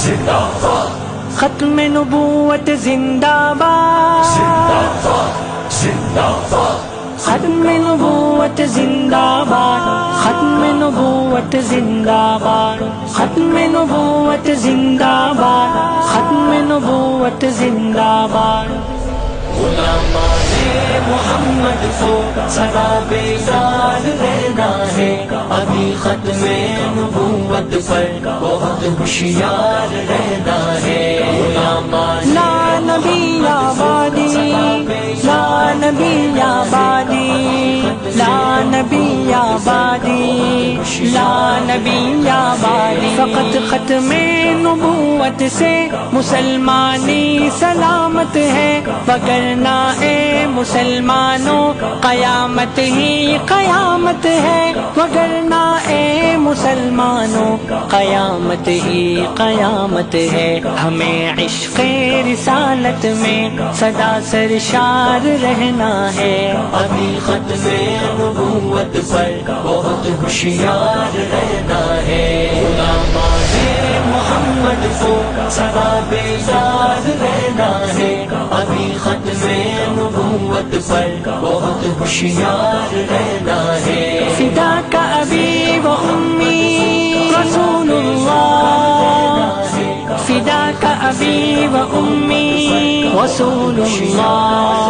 زندہ باد، ختم نبوت زندہ باد، زندہ باد، زندہ باد، ختم نبوت زندہ باد، ختم نبوت زندہ باد، ختم نبوت زندہ باد، ختم نبوت زندہ باد۔ غلامان محمد کو سدا بیدار رہنا ہے، ابھی ختم نبوت پر بہت ہوشیار رہنا ہے۔ غلامان لا نبی آبادی، لا نبی آبادی، لا نبی آبادی، لا نبی آبادی۔ فقط ختم نبوت سے مسلمانی سلامت ہے، وگرنہ اے مسلمانوں قیامت ہی قیامت ہے، وگرنہ اے مسلمانوں قیامت ہی قیامت ہے۔ ہمیں عشق رسالت میں سدا سرشار رہنا ہے، ابھی ختم نبوت پر بہت ہوشیار رہنا ہے۔ غلامان محمد کو سدا بیدار رہنا ہے، ابھی ختم نبوت پر بہت ہوشیار رہنا ہے۔ فدا کا ابی و امی رسول اللہ، فدا کا ابی و امی رسول اللہ۔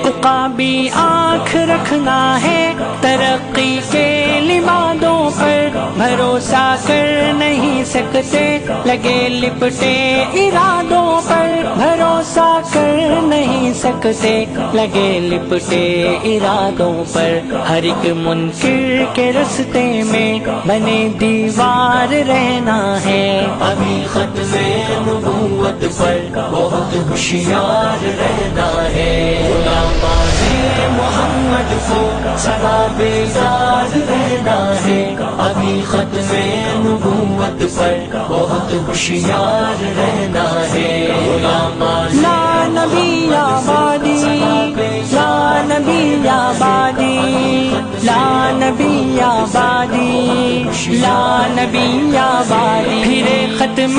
عقابی آنکھ رکھنا ہے ترقی کے لبادوں پر، بھروسہ کر نہیں سکتے لگے لپٹے ارادوں پر، بھروسہ کر نہیں سکتے لگے لپٹے ارادوں پر۔ ہر ایک منکر کے رستے میں بنے دیوار رہنا ہے، ابھی ختم نبوت پر بہت ہوشیار رہنا ہے۔ غلامان محمد کو سدا بیدار رہنا ہے، ابھی ختم نبوت پر بہت ہوشیار رہنا ہے۔ غلامان لا نبی آبادی، لا نبی آبادی، لا نبی آبادی، لا نبی آبادی۔ پھرے ختم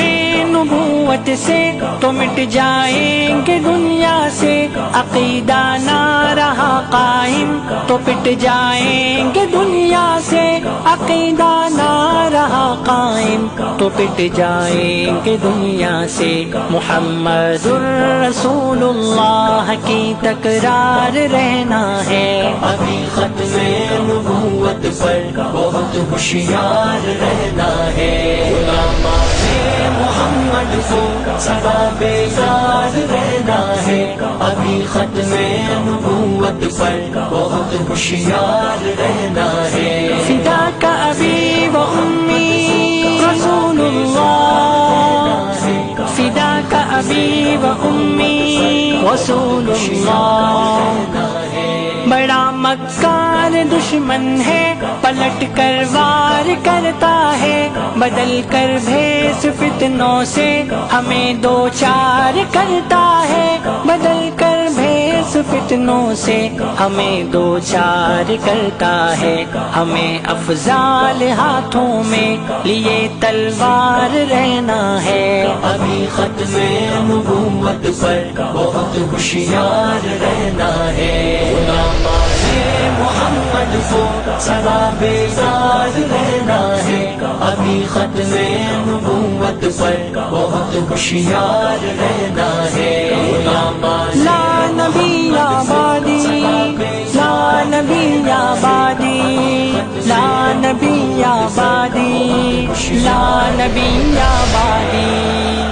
نبوت سے تو مٹ جائیں گے دنیا سے، عقیدہ نہ رہا قائم تو پٹ جائیں گے دنیا سے، عقیدہ نہ رہا قائم تو پٹ جائیں گے دنیا سے۔ محمد الرسول اللہ کی تکرار رہنا ہے، ابھی ختم نبوت پر بہت ہوشیار رہنا ہے۔ غلامان محمد کو سدا بیدار رہنا ہے، ابھی ختم نبوت پر بہت ہوشیار رہنا ہے۔ فدا کا ابی و امی رسول اللہ، فدا کا ابی و امی رسول اللہ۔ بڑا مکار دشمن ہے، پلٹ کر وار کرتا ہے، بدل کر بھیس فتنوں سے ہمیں دو چار کرتا ہے، بدل کر بھیس فتنوں سے ہمیں دو چار کرتا ہے۔ ہمیں افضال ہاتھوں میں لیے تلوار رہنا ہے، ابھی ختم نبوت پر بہت ہوشیار رہنا ہے۔ محمد کو سدا بیدار رہنا ہے، ابھی ختم نبوت پر بہت ہوشیار رہنا ہے۔ لا نبی آبادی، لا نبی آبادی، لا نبی آبادی، لا نبی آبادی۔